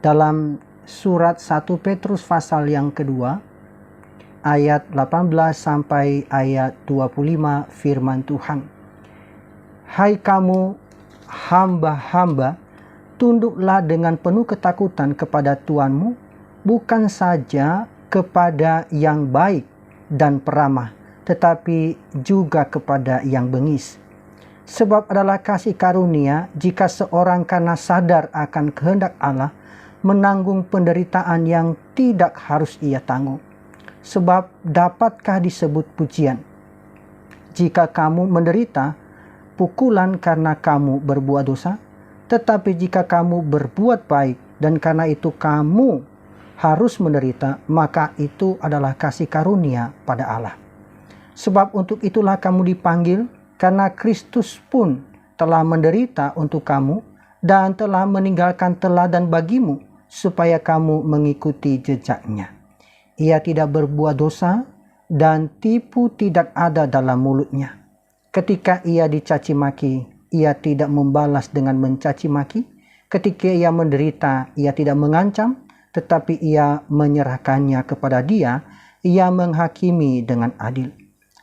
dalam surat 1 Petrus pasal yang kedua, ayat 18 sampai ayat 25, firman Tuhan. Hai kamu hamba-hamba, tunduklah dengan penuh ketakutan kepada Tuanmu, bukan saja kepada yang baik dan peramah, tetapi juga kepada yang bengis. Sebab adalah kasih karunia jika seorang karena sadar akan kehendak Allah menanggung penderitaan yang tidak harus ia tanggung. Sebab dapatkah disebut pujian jika kamu menderita pukulan karena kamu berbuat dosa? Tetapi jika kamu berbuat baik dan karena itu kamu harus menderita, maka itu adalah kasih karunia pada Allah. Sebab untuk itulah kamu dipanggil, karena Kristus pun telah menderita untuk kamu dan telah meninggalkan teladan bagimu, supaya kamu mengikuti jejaknya. Ia tidak berbuat dosa dan tipu tidak ada dalam mulutnya. Ketika ia dicaci maki, ia tidak membalas dengan mencaci maki. Ketika ia menderita, ia tidak mengancam, tetapi ia menyerahkannya kepada Dia. Ia menghakimi dengan adil.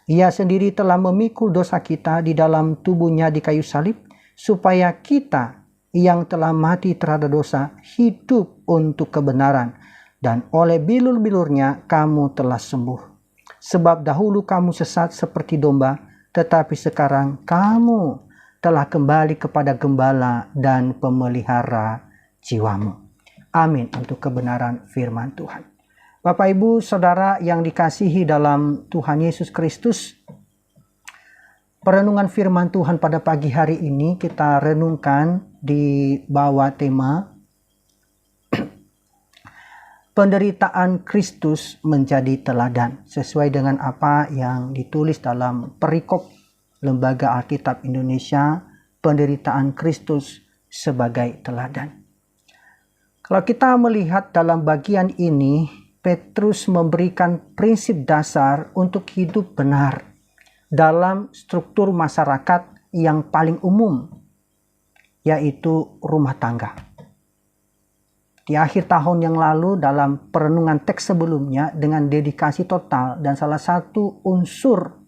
Ia sendiri telah memikul dosa kita di dalam tubuhnya di kayu salib, supaya kita yang telah mati terhadap dosa hidup untuk kebenaran, dan oleh bilur-bilurnya kamu telah sembuh. Sebab dahulu kamu sesat seperti domba, tetapi sekarang kamu telah kembali kepada gembala dan pemelihara jiwamu. Amin untuk kebenaran firman Tuhan. Bapak, Ibu, Saudara yang dikasihi dalam Tuhan Yesus Kristus, perenungan firman Tuhan pada pagi hari ini kita renungkan di bawah tema penderitaan Kristus menjadi teladan, sesuai dengan apa yang ditulis dalam perikop Lembaga Alkitab Indonesia, penderitaan Kristus sebagai teladan. Kalau kita melihat dalam bagian ini, Petrus memberikan prinsip dasar untuk hidup benar dalam struktur masyarakat yang paling umum, yaitu rumah tangga. Di akhir tahun yang lalu dalam perenungan teks sebelumnya dengan dedikasi total, dan salah satu unsur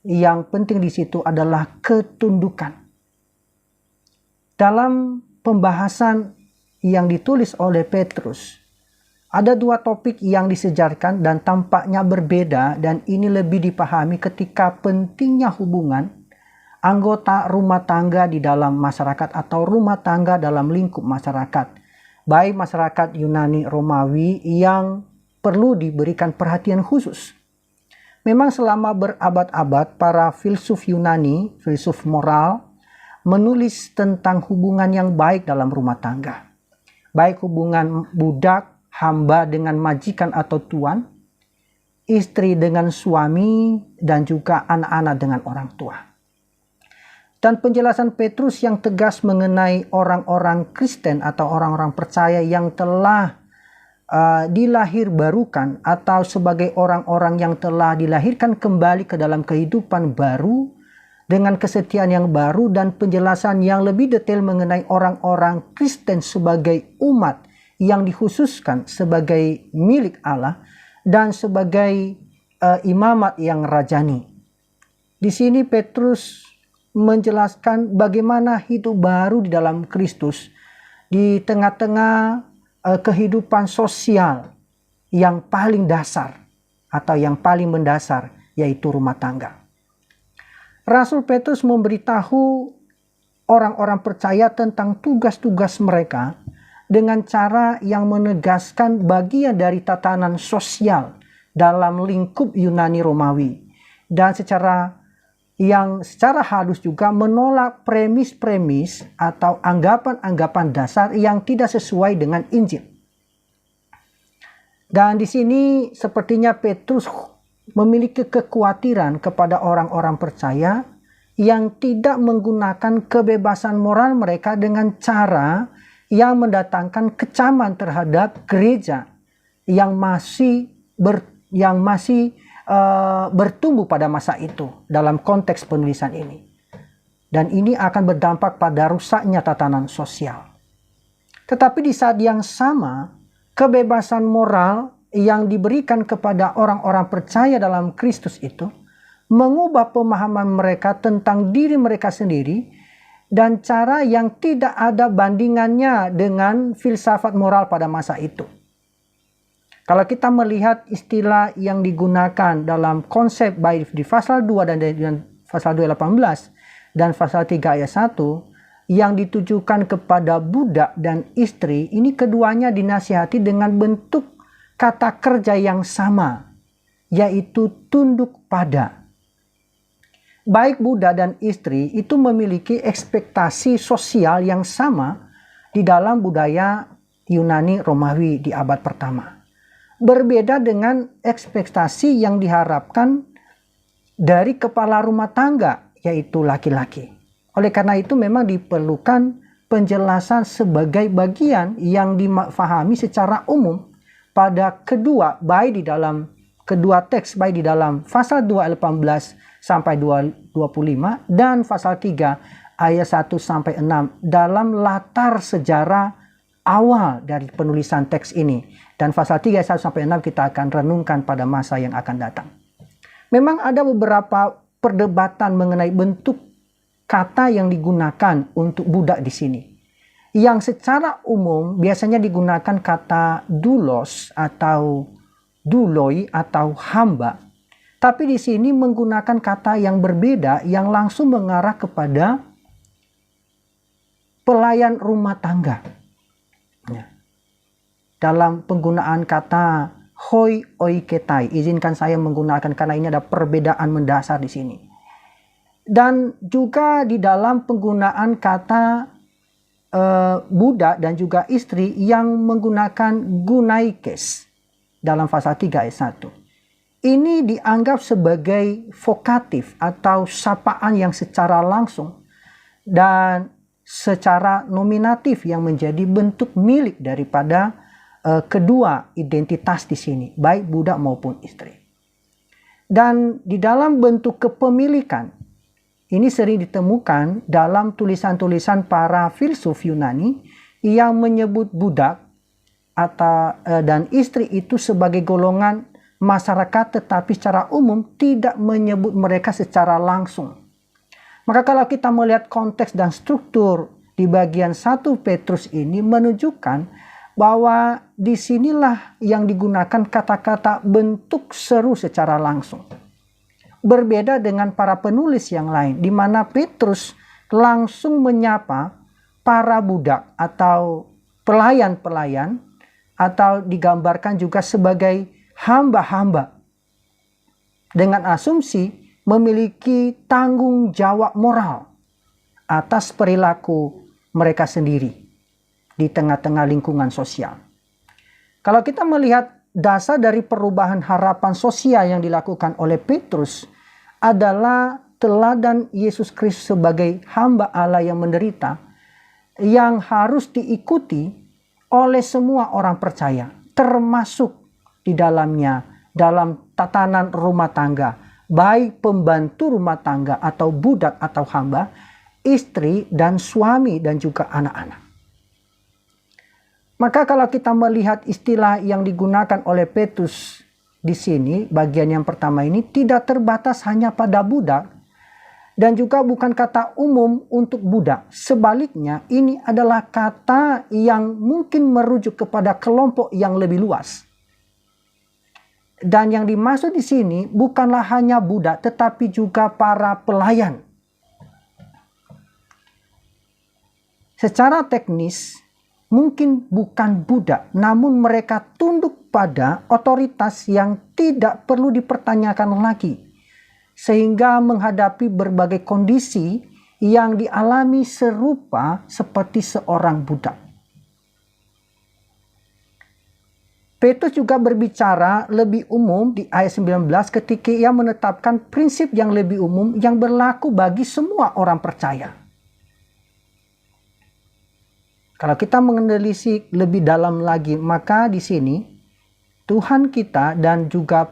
yang penting di situ adalah ketundukan. Dalam pembahasan yang ditulis oleh Petrus, ada dua topik yang disejarkan dan tampaknya berbeda, dan ini lebih dipahami ketika pentingnya hubungan anggota rumah tangga di dalam masyarakat atau rumah tangga dalam lingkup masyarakat, baik masyarakat Yunani Romawi yang perlu diberikan perhatian khusus. Memang selama berabad-abad para filsuf Yunani, filsuf moral, menulis tentang hubungan yang baik dalam rumah tangga, baik hubungan budak, hamba dengan majikan atau tuan, istri dengan suami, dan juga anak-anak dengan orang tua. Dan penjelasan Petrus yang tegas mengenai orang-orang Kristen atau orang-orang percaya yang telah dilahirbarukan atau sebagai orang-orang yang telah dilahirkan kembali ke dalam kehidupan baru dengan kesetiaan yang baru, dan penjelasan yang lebih detail mengenai orang-orang Kristen sebagai umat yang dikhususkan sebagai milik Allah dan sebagai imamat yang rajani. Di sini Petrus menjelaskan bagaimana hidup baru di dalam Kristus di tengah-tengah kehidupan sosial yang paling dasar atau yang paling mendasar, yaitu rumah tangga. Rasul Petrus memberitahu orang-orang percaya tentang tugas-tugas mereka dengan cara yang menegaskan bagian dari tatanan sosial dalam lingkup Yunani Romawi, dan secara halus juga menolak premis-premis atau anggapan-anggapan dasar yang tidak sesuai dengan Injil. Dan di sini sepertinya Petrus memiliki kekhawatiran kepada orang-orang percaya yang tidak menggunakan kebebasan moral mereka dengan cara yang mendatangkan kecaman terhadap gereja yang masih bertumbuh pada masa itu dalam konteks penulisan ini. Dan ini akan berdampak pada rusaknya tatanan sosial. Tetapi di saat yang sama, kebebasan moral yang diberikan kepada orang-orang percaya dalam Kristus itu mengubah pemahaman mereka tentang diri mereka sendiri dan cara yang tidak ada bandingannya dengan filsafat moral pada masa itu. Kalau kita melihat istilah yang digunakan dalam konsep baik di pasal 2 dan pasal 2 ayat 18 dan pasal 3 ayat 1 yang ditujukan kepada budak dan istri, ini keduanya dinasihati dengan bentuk kata kerja yang sama, yaitu tunduk pada. Baik budak dan istri itu memiliki ekspektasi sosial yang sama di dalam budaya Yunani Romawi di abad pertama. Berbeda dengan ekspektasi yang diharapkan dari kepala rumah tangga, yaitu laki-laki. Oleh karena itu memang diperlukan penjelasan sebagai bagian yang difahami secara umum pada kedua, baik di dalam kedua teks, baik di dalam pasal 2 ayat 18 sampai 25 dan pasal 3 ayat 1 sampai 6 dalam latar sejarah awal dari penulisan teks ini. Dan pasal 3 ayat 1 sampai 6 kita akan renungkan pada masa yang akan datang. Memang ada beberapa perdebatan mengenai bentuk kata yang digunakan untuk budak di sini. Yang secara umum biasanya digunakan kata doulos atau douloi atau hamba. Tapi di sini menggunakan kata yang berbeda yang langsung mengarah kepada pelayan rumah tangga. Ya. Dalam penggunaan kata hoi oiketai, izinkan saya menggunakan karena ini ada perbedaan mendasar di sini. Dan juga di dalam penggunaan kata budak dan juga istri yang menggunakan gunaikes dalam pasal 3 ayat 1. Ini dianggap sebagai vokatif atau sapaan yang secara langsung dan secara nominatif yang menjadi bentuk milik daripada kedua identitas di sini, baik budak maupun istri. Dan di dalam bentuk kepemilikan, ini sering ditemukan dalam tulisan-tulisan para filsuf Yunani yang menyebut budak dan istri itu sebagai golongan masyarakat, tetapi secara umum tidak menyebut mereka secara langsung. Maka kalau kita melihat konteks dan struktur di bagian 1 Petrus ini menunjukkan bahwa disinilah yang digunakan kata-kata bentuk seru secara langsung. Berbeda dengan para penulis yang lain, di mana Petrus langsung menyapa para budak atau pelayan-pelayan, atau digambarkan juga sebagai hamba-hamba, dengan asumsi memiliki tanggung jawab moral atas perilaku mereka sendiri di tengah-tengah lingkungan sosial. Kalau kita melihat dasar dari perubahan harapan sosial yang dilakukan oleh Petrus adalah teladan Yesus Kristus sebagai hamba Allah yang menderita, yang harus diikuti oleh semua orang percaya, termasuk di dalamnya dalam tatanan rumah tangga, baik pembantu rumah tangga atau budak atau hamba, istri dan suami dan juga anak-anak. Maka kalau kita melihat istilah yang digunakan oleh Petrus di sini, bagian yang pertama ini tidak terbatas hanya pada budak dan juga bukan kata umum untuk budak. Sebaliknya, ini adalah kata yang mungkin merujuk kepada kelompok yang lebih luas. Dan yang dimaksud di sini bukanlah hanya budak, tetapi juga para pelayan. Secara teknis, mungkin bukan budak, namun mereka tunduk pada otoritas yang tidak perlu dipertanyakan lagi, sehingga menghadapi berbagai kondisi yang dialami serupa seperti seorang budak. Petrus juga berbicara lebih umum di ayat 19 ketika ia menetapkan prinsip yang lebih umum yang berlaku bagi semua orang percaya. Kalau kita menganalisis lebih dalam lagi, maka di sini Tuhan kita dan juga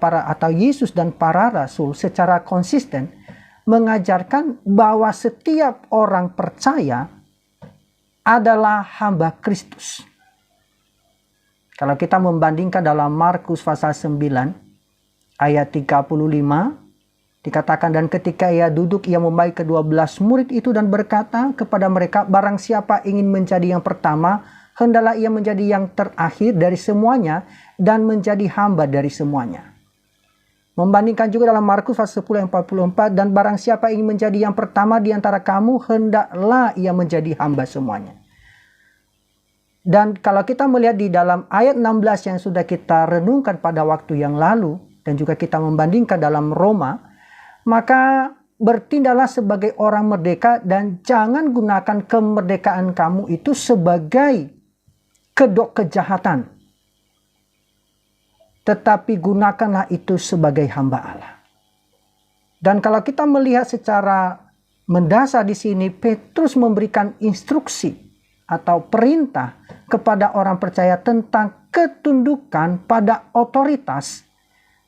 Yesus dan para rasul secara konsisten mengajarkan bahwa setiap orang percaya adalah hamba Kristus. Kalau kita membandingkan dalam Markus pasal 9 ayat 35, dikatakan, dan ketika ia duduk, ia memanggil ke-12 murid itu dan berkata kepada mereka, barang siapa ingin menjadi yang pertama, hendaklah ia menjadi yang terakhir dari semuanya dan menjadi hamba dari semuanya. Membandingkan juga dalam Markus pasal 10 ayat 44, dan barang siapa ingin menjadi yang pertama di antara kamu, hendaklah ia menjadi hamba semuanya. Dan kalau kita melihat di dalam ayat 16 yang sudah kita renungkan pada waktu yang lalu, dan juga kita membandingkan dalam Roma, maka bertindaklah sebagai orang merdeka dan jangan gunakan kemerdekaan kamu itu sebagai kedok kejahatan. Tetapi gunakanlah itu sebagai hamba Allah. Dan kalau kita melihat secara mendasar di sini, Petrus memberikan instruksi atau perintah kepada orang percaya tentang ketundukan pada otoritas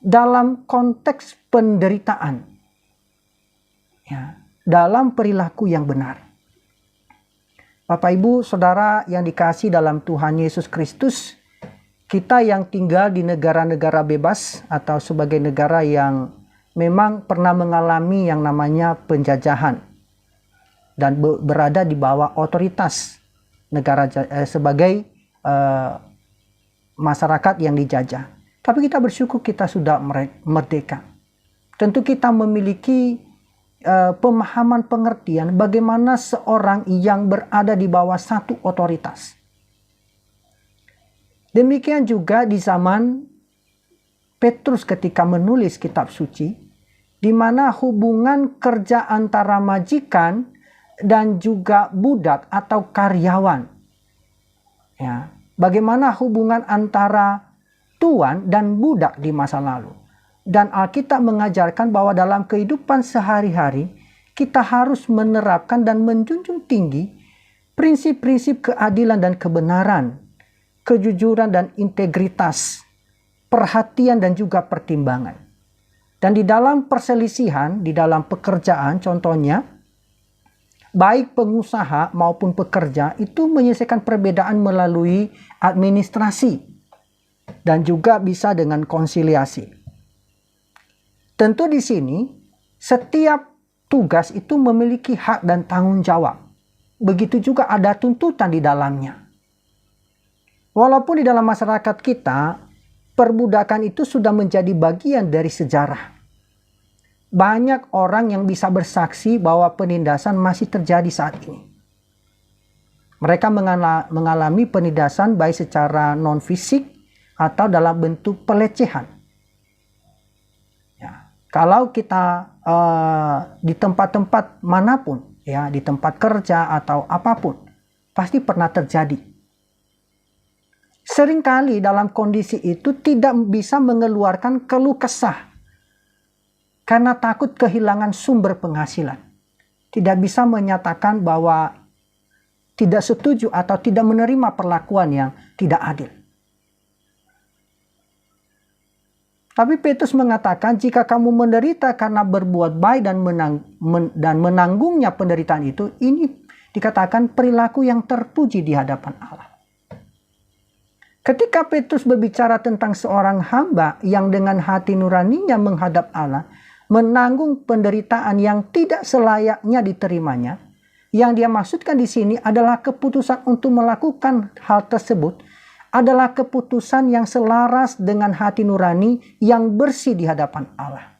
dalam konteks penderitaan. Ya, dalam perilaku yang benar. Bapak, Ibu, Saudara yang dikasihi dalam Tuhan Yesus Kristus, kita yang tinggal di negara-negara bebas atau sebagai negara yang memang pernah mengalami yang namanya penjajahan dan berada di bawah otoritas negara sebagai masyarakat yang dijajah. Tapi kita bersyukur kita sudah merdeka. Tentu kita memiliki pemahaman pengertian bagaimana seorang yang berada di bawah satu otoritas. Demikian juga di zaman Petrus ketika menulis kitab suci, di mana hubungan kerja antara majikan dan juga budak atau karyawan. Ya, bagaimana hubungan antara tuan dan budak di masa lalu. Dan Alkitab mengajarkan bahwa dalam kehidupan sehari-hari kita harus menerapkan dan menjunjung tinggi prinsip-prinsip keadilan dan kebenaran, kejujuran dan integritas, perhatian dan juga pertimbangan. Dan di dalam perselisihan, di dalam pekerjaan contohnya, baik pengusaha maupun pekerja itu menyelesaikan perbedaan melalui administrasi dan juga bisa dengan konsiliasi. Tentu di sini setiap tugas itu memiliki hak dan tanggung jawab. Begitu juga ada tuntutan di dalamnya. Walaupun di dalam masyarakat kita perbudakan itu sudah menjadi bagian dari sejarah. Banyak orang yang bisa bersaksi bahwa penindasan masih terjadi saat ini. Mereka mengalami penindasan baik secara non-fisik atau dalam bentuk pelecehan. Ya, kalau kita di tempat-tempat manapun, ya, di tempat kerja atau apapun, pasti pernah terjadi. Seringkali dalam kondisi itu tidak bisa mengeluarkan keluh kesah. Karena takut kehilangan sumber penghasilan. Tidak bisa menyatakan bahwa tidak setuju atau tidak menerima perlakuan yang tidak adil. Tapi Petrus mengatakan jika kamu menderita karena berbuat baik dan menanggungnya penderitaan itu, ini dikatakan perilaku yang terpuji di hadapan Allah. Ketika Petrus berbicara tentang seorang hamba yang dengan hati nuraninya menghadap Allah, menanggung penderitaan yang tidak selayaknya diterimanya, yang dia maksudkan di sini adalah keputusan untuk melakukan hal tersebut adalah keputusan yang selaras dengan hati nurani yang bersih di hadapan Allah.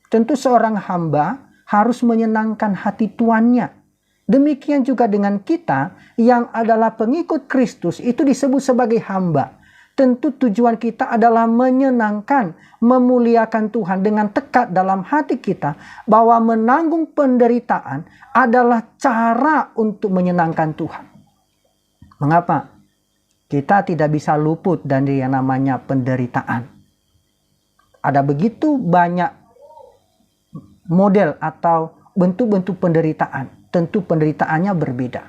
Tentu seorang hamba harus menyenangkan hati tuannya. Demikian juga dengan kita yang adalah pengikut Kristus itu disebut sebagai hamba. Tentu tujuan kita adalah menyenangkan, memuliakan Tuhan dengan tekad dalam hati kita bahwa menanggung penderitaan adalah cara untuk menyenangkan Tuhan. Mengapa? Kita tidak bisa luput dari yang namanya penderitaan. Ada begitu banyak model atau bentuk-bentuk penderitaan. Tentu penderitaannya berbeda.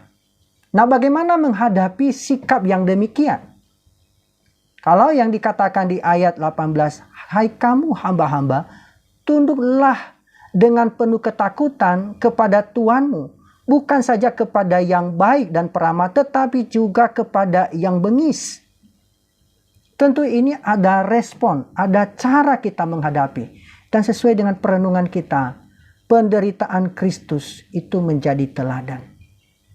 Nah, bagaimana menghadapi sikap yang demikian? Kalau yang dikatakan di ayat 18, hai kamu hamba-hamba, tunduklah dengan penuh ketakutan kepada Tuhanmu, bukan saja kepada yang baik dan peramah, tetapi juga kepada yang bengis. Tentu ini ada respon, ada cara kita menghadapi. Dan sesuai dengan perenungan kita, penderitaan Kristus itu menjadi teladan.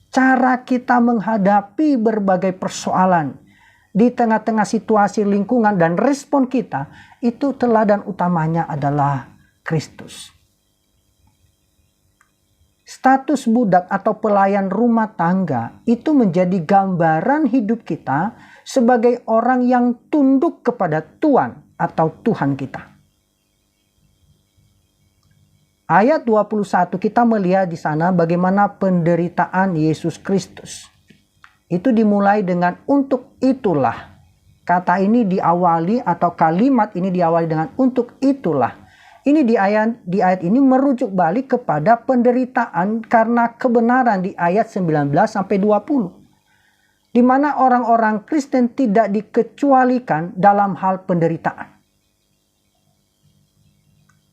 Cara kita menghadapi berbagai persoalan di tengah-tengah situasi lingkungan dan respon kita, itu teladan utamanya adalah Kristus. Status budak atau pelayan rumah tangga itu menjadi gambaran hidup kita sebagai orang yang tunduk kepada Tuhan atau Tuhan kita. Ayat 21 kita melihat di sana bagaimana penderitaan Yesus Kristus. Itu dimulai dengan untuk itulah. Kata ini diawali atau kalimat ini diawali dengan untuk itulah. Ini di ayat ini merujuk balik kepada penderitaan karena kebenaran di ayat 19 sampai 20. Di mana orang-orang Kristen tidak dikecualikan dalam hal penderitaan.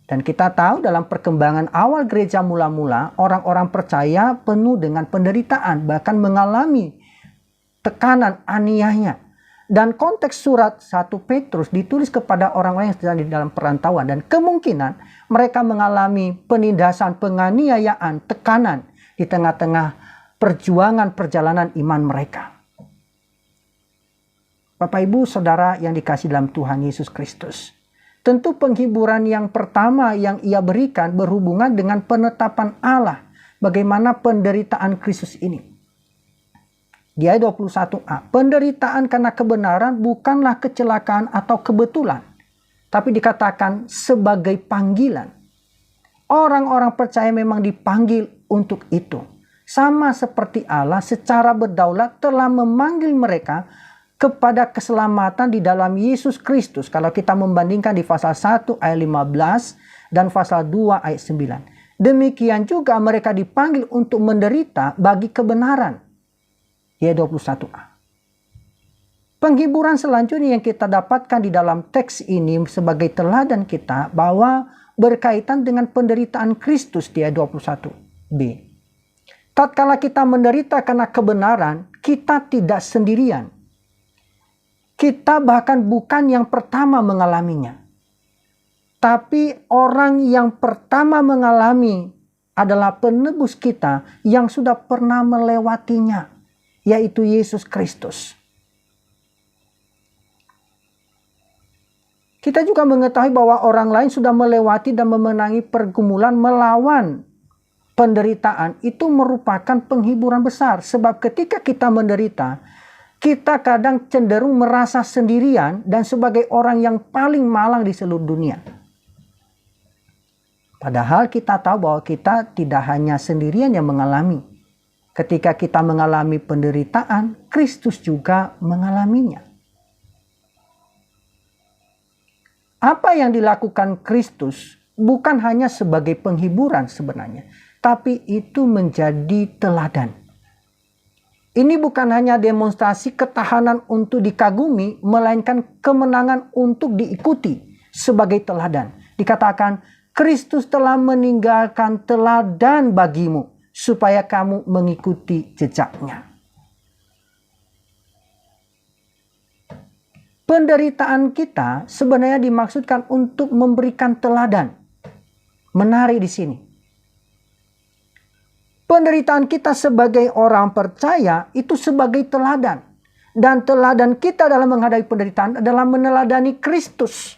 Dan kita tahu dalam perkembangan awal gereja mula-mula, orang-orang percaya penuh dengan penderitaan, bahkan mengalami tekanan, aniayanya. Dan konteks surat 1 Petrus ditulis kepada orang-orang yang sedang di dalam perantauan. Dan kemungkinan mereka mengalami penindasan, penganiayaan, tekanan di tengah-tengah perjuangan perjalanan iman mereka. Bapak, Ibu, Saudara yang dikasihi dalam Tuhan Yesus Kristus. Tentu penghiburan yang pertama yang ia berikan berhubungan dengan penetapan Allah. Bagaimana penderitaan Kristus ini. Di ayat 21a, penderitaan karena kebenaran bukanlah kecelakaan atau kebetulan, tapi dikatakan sebagai panggilan. Orang-orang percaya memang dipanggil untuk itu. Sama seperti Allah secara berdaulat telah memanggil mereka kepada keselamatan di dalam Yesus Kristus. Kalau kita membandingkan di pasal 1 ayat 15 dan pasal 2 ayat 9. Demikian juga mereka dipanggil untuk menderita bagi kebenaran. Ayat 21a. Penghiburan selanjutnya yang kita dapatkan di dalam teks ini sebagai teladan kita bahwa berkaitan dengan penderitaan Kristus di ayat 21b. Tatkala kita menderita karena kebenaran, kita tidak sendirian. Kita bahkan bukan yang pertama mengalaminya. Tapi orang yang pertama mengalami adalah penebus kita yang sudah pernah melewatinya. Yaitu Yesus Kristus. Kita juga mengetahui bahwa orang lain sudah melewati dan memenangi pergumulan melawan penderitaan. Itu merupakan penghiburan besar. Sebab ketika kita menderita, kita kadang cenderung merasa sendirian dan sebagai orang yang paling malang di seluruh dunia. Padahal kita tahu bahwa kita tidak hanya sendirian yang mengalami. Ketika kita mengalami penderitaan, Kristus juga mengalaminya. Apa yang dilakukan Kristus bukan hanya sebagai penghiburan sebenarnya, tapi itu menjadi teladan. Ini bukan hanya demonstrasi ketahanan untuk dikagumi, melainkan kemenangan untuk diikuti sebagai teladan. Dikatakan, Kristus telah meninggalkan teladan bagimu, supaya kamu mengikuti jejaknya. Penderitaan kita sebenarnya dimaksudkan untuk memberikan teladan. Menarik di sini. Penderitaan kita sebagai orang percaya itu sebagai teladan. Dan teladan kita dalam menghadapi penderitaan adalah meneladani Kristus.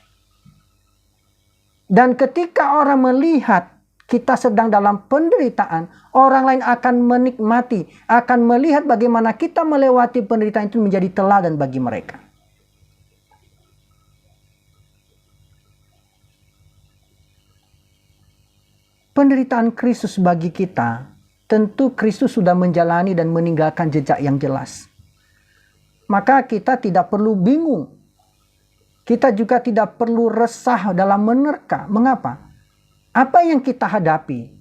Dan ketika orang melihat kita sedang dalam penderitaan, orang lain akan menikmati, akan melihat bagaimana kita melewati penderitaan itu menjadi teladan bagi mereka. Penderitaan Kristus bagi kita, tentu Kristus sudah menjalani dan meninggalkan jejak yang jelas. Maka kita tidak perlu bingung. Kita juga tidak perlu resah dalam menerka. Mengapa? Apa yang kita hadapi,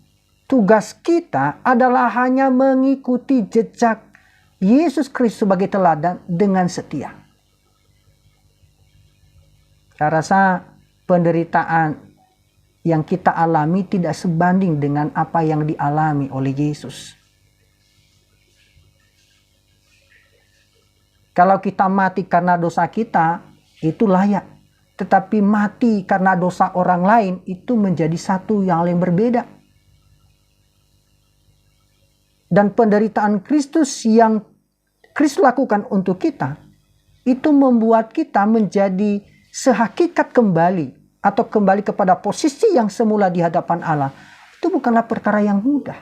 tugas kita adalah hanya mengikuti jejak Yesus Kristus sebagai teladan dengan setia. Saya rasa penderitaan yang kita alami tidak sebanding dengan apa yang dialami oleh Yesus. Kalau kita mati karena dosa kita, itu layak. Tetapi mati karena dosa orang lain itu menjadi satu yang lain berbeda. Dan penderitaan Kristus yang Kristus lakukan untuk kita, itu membuat kita menjadi sehakikat kembali, atau kembali kepada posisi yang semula di hadapan Allah. Itu bukanlah perkara yang mudah.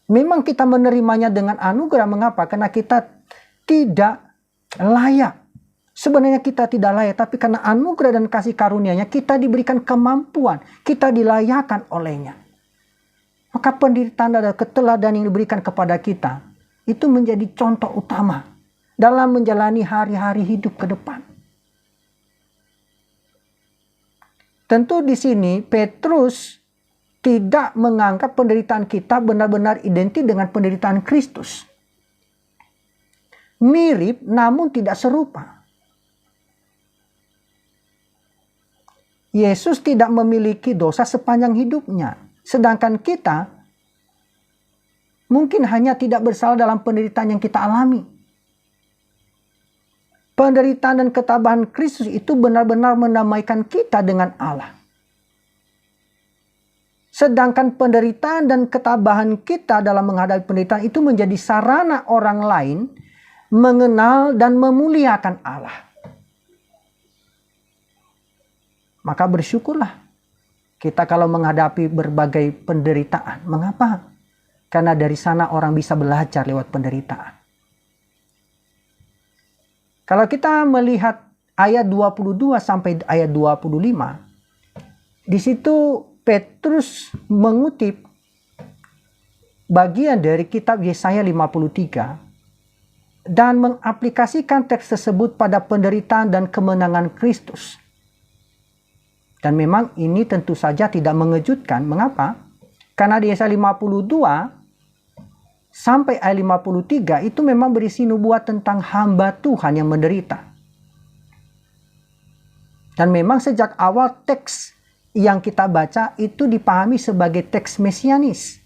Memang kita menerimanya dengan anugerah. Mengapa? Karena kita tidak layak. Sebenarnya kita tidak layak, tapi karena anugerah dan kasih karunia-Nya kita diberikan kemampuan, kita dilayakkan olehnya. Maka penderitaan dan keteladanan yang diberikan kepada kita itu menjadi contoh utama dalam menjalani hari-hari hidup ke depan. Tentu di sini Petrus tidak menganggap penderitaan kita benar-benar identik dengan penderitaan Kristus. Mirip namun tidak serupa. Yesus tidak memiliki dosa sepanjang hidupnya. Sedangkan kita mungkin hanya tidak bersalah dalam penderitaan yang kita alami. Penderitaan dan ketabahan Kristus itu benar-benar mendamaikan kita dengan Allah. Sedangkan penderitaan dan ketabahan kita dalam menghadapi penderitaan itu menjadi sarana orang lain mengenal dan memuliakan Allah. Maka bersyukurlah kita kalau menghadapi berbagai penderitaan. Mengapa? Karena dari sana orang bisa belajar lewat penderitaan. Kalau kita melihat ayat 22 sampai ayat 25, di situ Petrus mengutip bagian dari kitab Yesaya 53 dan mengaplikasikan teks tersebut pada penderitaan dan kemenangan Kristus. Dan memang ini tentu saja tidak mengejutkan. Mengapa? Karena di Yesaya 52 sampai ayat 53 itu memang berisi nubuat tentang hamba Tuhan yang menderita. Dan memang sejak awal teks yang kita baca itu dipahami sebagai teks mesianis.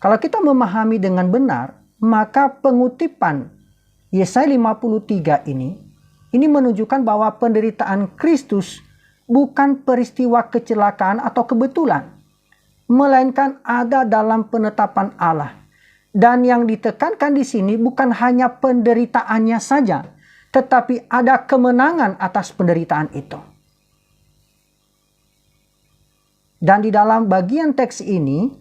Kalau kita memahami dengan benar, maka pengutipan Yesaya 53 ini menunjukkan bahwa penderitaan Kristus bukan peristiwa kecelakaan atau kebetulan, melainkan ada dalam penetapan Allah. Dan yang ditekankan di sini bukan hanya penderitaannya saja, tetapi ada kemenangan atas penderitaan itu. Dan di dalam bagian teks ini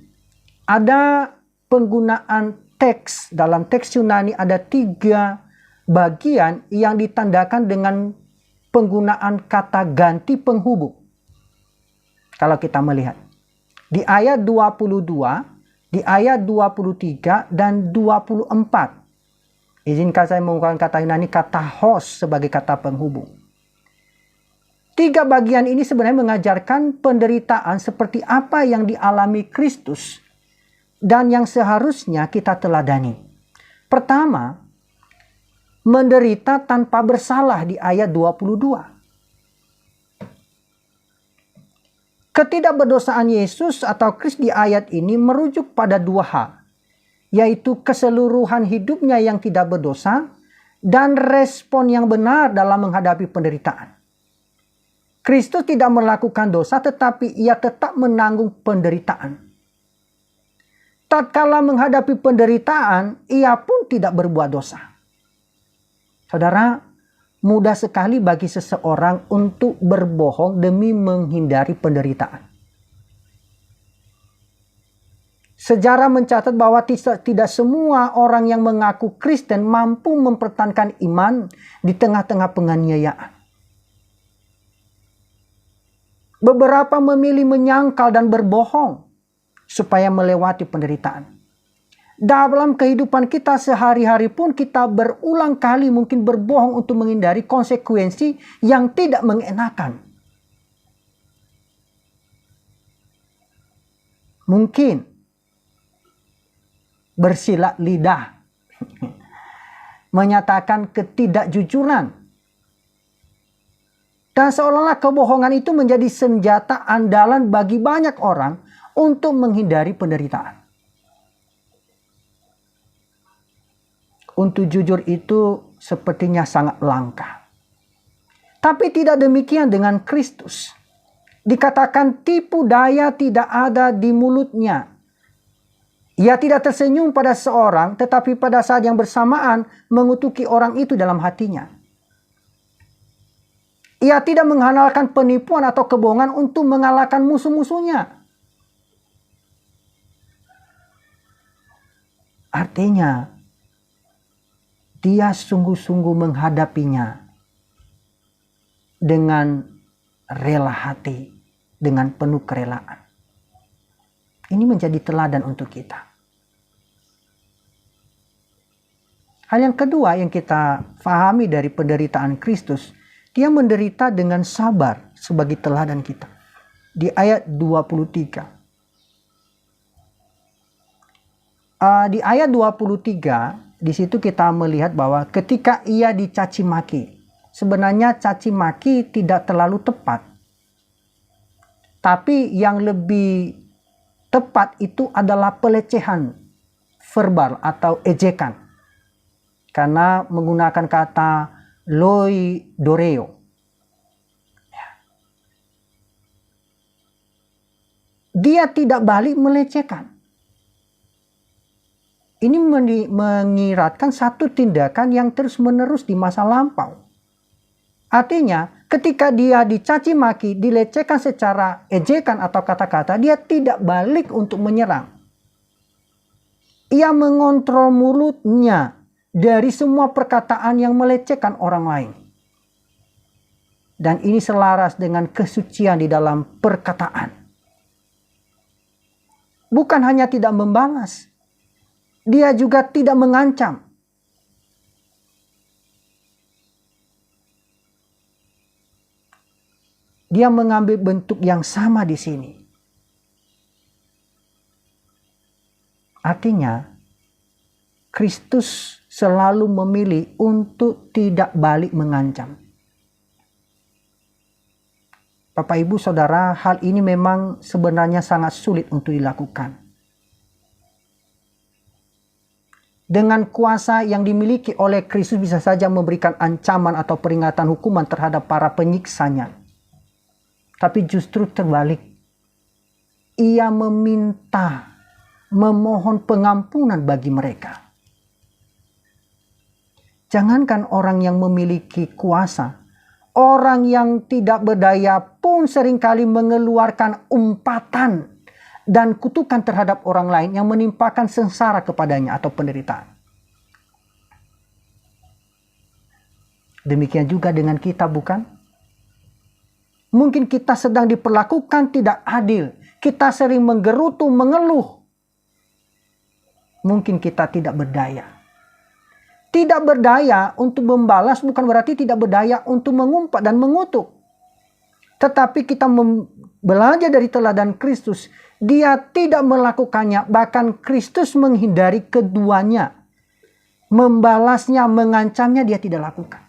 ada penggunaan teks. Dalam teks Yunani ada 3 bagian yang ditandakan dengan penggunaan kata ganti penghubung. Kalau kita melihat di ayat 22, di ayat 23 dan 24. Izinkan saya menggunakan kata Yunani kata hos sebagai kata penghubung. 3 bagian ini sebenarnya mengajarkan penderitaan seperti apa yang dialami Kristus dan yang seharusnya kita teladani. Pertama, menderita tanpa bersalah di ayat 22. Ketidakberdosaan Yesus atau Kristus di ayat ini merujuk pada 2 hal, yaitu keseluruhan hidupnya yang tidak berdosa dan respon yang benar dalam menghadapi penderitaan. Kristus tidak melakukan dosa, tetapi ia tetap menanggung penderitaan. Tatkala menghadapi penderitaan, ia pun tidak berbuat dosa. Saudara, mudah sekali bagi seseorang untuk berbohong demi menghindari penderitaan. Sejarah mencatat bahwa tidak semua orang yang mengaku Kristen mampu mempertahankan iman di tengah-tengah penganiayaan. Beberapa memilih menyangkal dan berbohong supaya melewati penderitaan. Dalam kehidupan kita sehari-hari pun kita berulang kali mungkin berbohong untuk menghindari konsekuensi yang tidak mengenakan. Mungkin bersilat lidah, menyatakan ketidakjujuran. Dan seolah-olah kebohongan itu menjadi senjata andalan bagi banyak orang untuk menghindari penderitaan. untuk jujur itu sepertinya sangat langka. Tapi tidak demikian dengan Kristus. Dikatakan tipu daya tidak ada di mulutnya. Ia tidak tersenyum pada seorang, tetapi pada saat yang bersamaan mengutuki orang itu dalam hatinya. Ia tidak mengandalkan penipuan atau kebohongan untuk mengalahkan musuh-musuhnya. Artinya, dia sungguh-sungguh menghadapinya dengan rela hati, dengan penuh kerelaan. Ini menjadi teladan untuk kita. Hal yang kedua yang kita fahami dari penderitaan Kristus, dia menderita dengan sabar sebagai teladan kita. Di ayat 23. Di ayat 23, di situ kita melihat bahwa ketika ia dicaci maki, sebenarnya caci maki tidak terlalu tepat. Tapi yang lebih tepat itu adalah pelecehan verbal atau ejekan. Karena menggunakan kata loi doreo. Dia tidak balik melecehkan. Ini mengiratkan satu tindakan yang terus-menerus di masa lampau. Artinya, ketika dia dicaci maki, dilecehkan secara ejekan atau kata-kata, dia tidak balik untuk menyerang. Ia mengontrol mulutnya dari semua perkataan yang melecehkan orang lain. Dan ini selaras dengan kesucian di dalam perkataan. Bukan hanya tidak membalas, dia juga tidak mengancam. Dia mengambil bentuk yang sama di sini. Artinya, Kristus selalu memilih untuk tidak balik mengancam. Bapak, Ibu, Saudara, hal ini memang sebenarnya sangat sulit untuk dilakukan. Dengan kuasa yang dimiliki oleh Kristus bisa saja memberikan ancaman atau peringatan hukuman terhadap para penyiksanya. Tapi justru terbalik. Ia meminta, memohon pengampunan bagi mereka. Jangankan orang yang memiliki kuasa, orang yang tidak berdaya pun seringkali mengeluarkan umpatan dan kutukan terhadap orang lain yang menimpakan sengsara kepadanya atau penderitaan. Demikian juga dengan kita, bukan? Mungkin kita sedang diperlakukan tidak adil. Kita sering menggerutu, mengeluh. Mungkin kita tidak berdaya. Tidak berdaya untuk membalas bukan berarti tidak berdaya untuk mengumpat dan mengutuk. Tetapi kita belajar dari teladan Kristus. Dia tidak melakukannya. Bahkan Kristus menghindari keduanya. Membalasnya, mengancamnya dia tidak lakukan.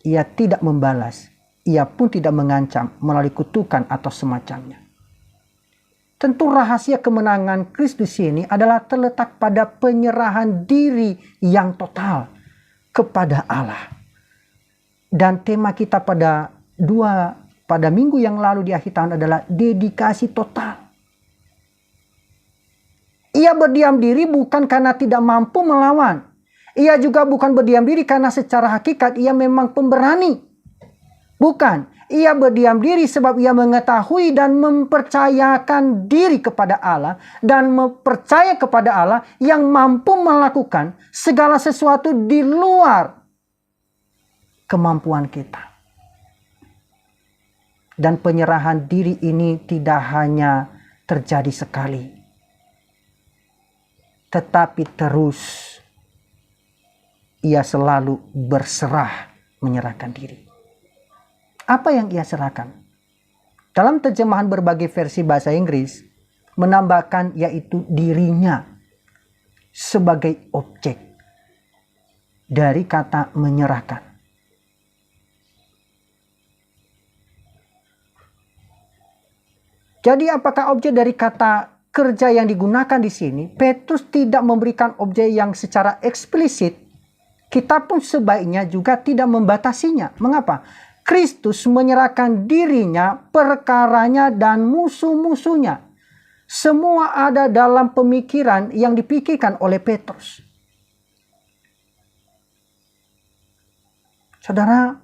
Ia tidak membalas. Ia pun tidak mengancam melalui kutukan atau semacamnya. Tentu rahasia kemenangan Kristus ini adalah terletak pada penyerahan diri yang total kepada Allah. Dan tema kita pada minggu yang lalu di akhir tahun adalah dedikasi total. Ia berdiam diri bukan karena tidak mampu melawan. Ia juga bukan berdiam diri karena secara hakikat ia memang pemberani. Bukan. Ia berdiam diri sebab ia mengetahui dan mempercayakan diri kepada Allah. Dan percaya kepada Allah yang mampu melakukan segala sesuatu di luar kemampuan kita. Dan penyerahan diri ini tidak hanya terjadi sekali. Tetapi terus. Ia selalu berserah menyerahkan diri. Apa yang ia serahkan? Dalam terjemahan berbagai versi bahasa Inggris, menambahkan yaitu dirinya sebagai objek dari kata menyerahkan. Jadi apakah objek dari kata kerja yang digunakan di sini, Petrus tidak memberikan objek yang secara eksplisit. Kita pun sebaiknya juga tidak membatasinya. Mengapa? Kristus menyerahkan dirinya, perkaranya, dan musuh-musuhnya. Semua ada dalam pemikiran yang dipikirkan oleh Petrus. Saudara,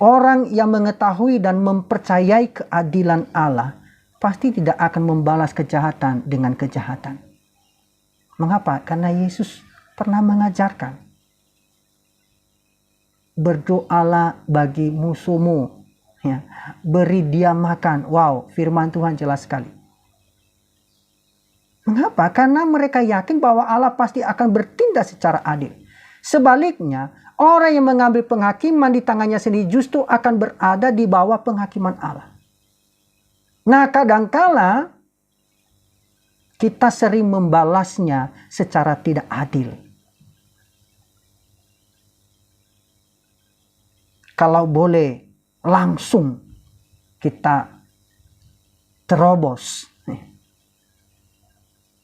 orang yang mengetahui dan mempercayai keadilan Allah pasti tidak akan membalas kejahatan dengan kejahatan. Mengapa? Karena Yesus pernah mengajarkan, berdoalah bagi musuhmu, ya, beri dia makan. Wow, firman Tuhan jelas sekali. Mengapa? Karena mereka yakin bahwa Allah pasti akan bertindak secara adil. Sebaliknya, orang yang mengambil penghakiman di tangannya sendiri justru akan berada di bawah penghakiman Allah. Nah, kadangkala kita sering membalasnya secara tidak adil. Kalau boleh langsung kita terobos.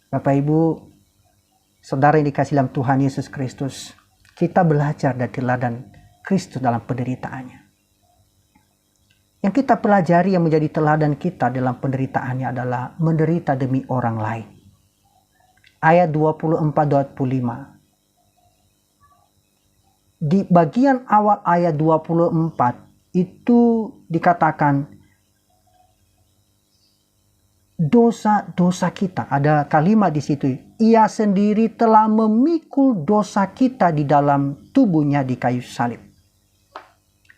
Bapak Ibu, saudara yang dikasihi dalam Tuhan Yesus Kristus, kita belajar dari teladan Kristus dalam penderitaannya. Yang kita pelajari yang menjadi teladan kita dalam penderitaannya adalah menderita demi orang lain. Ayat 24-25. Di bagian awal ayat 24 itu dikatakan dosa-dosa kita. Ada kalimat di situ. Ia sendiri telah memikul dosa kita di dalam tubuhnya di kayu salib.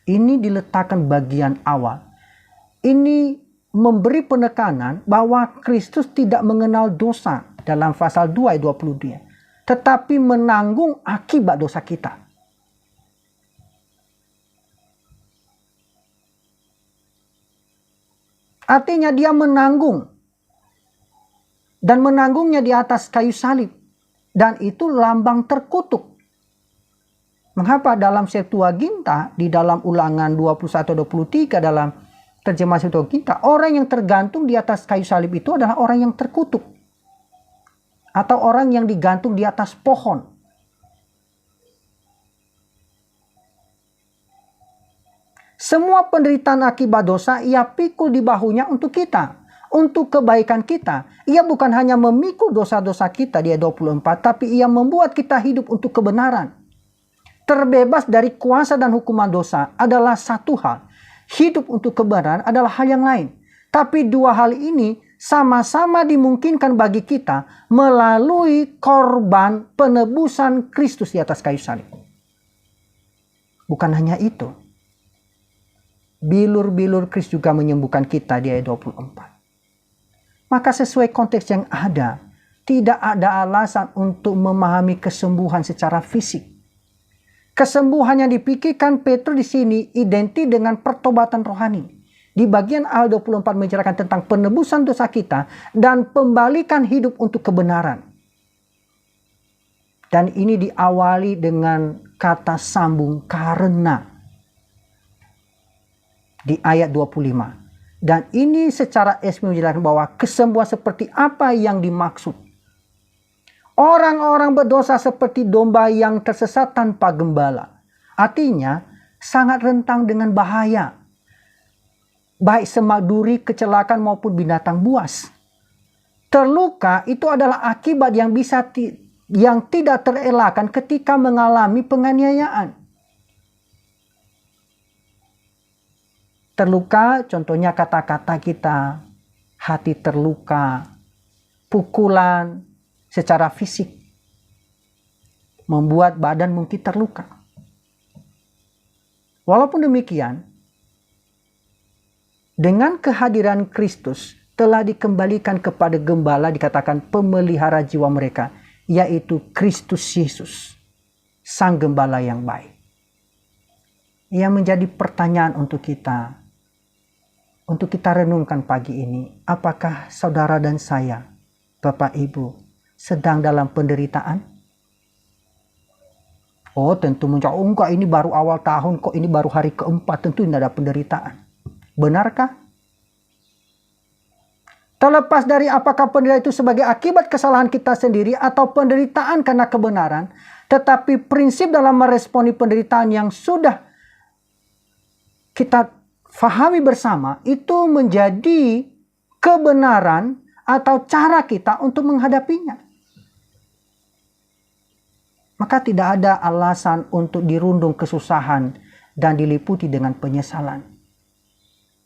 Ini diletakkan bagian awal. Ini memberi penekanan bahwa Kristus tidak mengenal dosa dalam pasal 2 ayat 22. Tetapi menanggung akibat dosa kita. Artinya dia menanggung. Dan menanggungnya di atas kayu salib. Dan itu lambang terkutuk. Mengapa dalam Septuaginta, di dalam Ulangan 21-23 dalam terjemahan Septuaginta, orang yang tergantung di atas kayu salib itu adalah orang yang terkutuk. Atau orang yang digantung di atas pohon. Semua penderitaan akibat dosa ia pikul di bahunya untuk kita. Untuk kebaikan kita. Ia bukan hanya memikul dosa-dosa kita di ayat 24. Tapi ia membuat kita hidup untuk kebenaran. Terbebas dari kuasa dan hukuman dosa adalah satu hal. Hidup untuk kebenaran adalah hal yang lain. Tapi dua hal ini sama-sama dimungkinkan bagi kita melalui korban penebusan Kristus di atas kayu salib. Bukan hanya itu. Bilur-bilur Kristus juga menyembuhkan kita di ayat 24. Maka sesuai konteks yang ada, tidak ada alasan untuk memahami kesembuhan secara fisik. Kesembuhan yang dipikirkan Petrus di sini identik dengan pertobatan rohani. Di bagian ayat 24 menjelaskan tentang penebusan dosa kita dan pembalikan hidup untuk kebenaran. Dan ini diawali dengan kata sambung karena. Di ayat 25. Dan ini secara resmi menjelaskan bahwa kesembuhan seperti apa yang dimaksud. Orang-orang berdosa seperti domba yang tersesat tanpa gembala. Artinya sangat rentan dengan bahaya. Baik semak duri, kecelakaan maupun binatang buas. Terluka itu adalah akibat yang tidak terelakkan ketika mengalami penganiayaan. Terluka, contohnya kata-kata kita, hati terluka, pukulan secara fisik, membuat badan mungkin terluka. Walaupun demikian, dengan kehadiran Kristus telah dikembalikan kepada gembala dikatakan pemelihara jiwa mereka, yaitu Kristus Yesus, Sang Gembala yang baik. Ia menjadi pertanyaan untuk kita renungkan pagi ini. Apakah saudara dan saya, Bapak Ibu, sedang dalam penderitaan? Oh, tentu menjawab, enggak, ini baru awal tahun kok, ini baru hari keempat, tentu tidak ada penderitaan. Benarkah? Terlepas dari apakah penderitaan itu sebagai akibat kesalahan kita sendiri atau penderitaan karena kebenaran, tetapi prinsip dalam meresponi penderitaan yang sudah kita fahami bersama itu menjadi kebenaran atau cara kita untuk menghadapinya. Maka tidak ada alasan untuk dirundung kesusahan dan diliputi dengan penyesalan.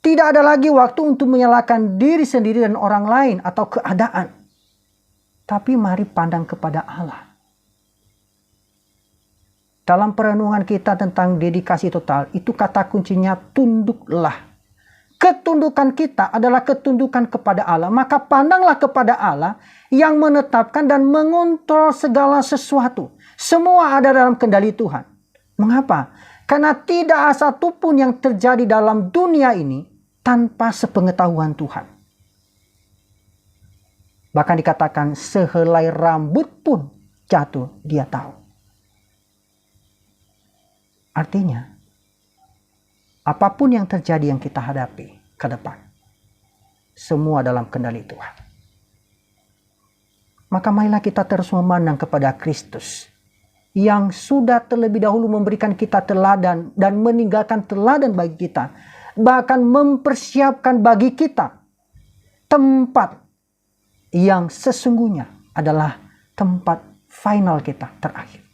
Tidak ada lagi waktu untuk menyalahkan diri sendiri dan orang lain atau keadaan. Tapi mari pandang kepada Allah. Dalam perenungan kita tentang dedikasi total, itu kata kuncinya tunduklah. Ketundukan kita adalah ketundukan kepada Allah. Maka pandanglah kepada Allah yang menetapkan dan mengontrol segala sesuatu. Semua ada dalam kendali Tuhan. Mengapa? Karena tidak ada satupun yang terjadi dalam dunia ini tanpa sepengetahuan Tuhan. Bahkan dikatakan sehelai rambut pun jatuh, dia tahu. Artinya, apapun yang terjadi yang kita hadapi ke depan, semua dalam kendali Tuhan. Maka marilah kita terus memandang kepada Kristus yang sudah terlebih dahulu memberikan kita teladan dan meninggalkan teladan bagi kita. Bahkan mempersiapkan bagi kita tempat yang sesungguhnya adalah tempat final kita terakhir.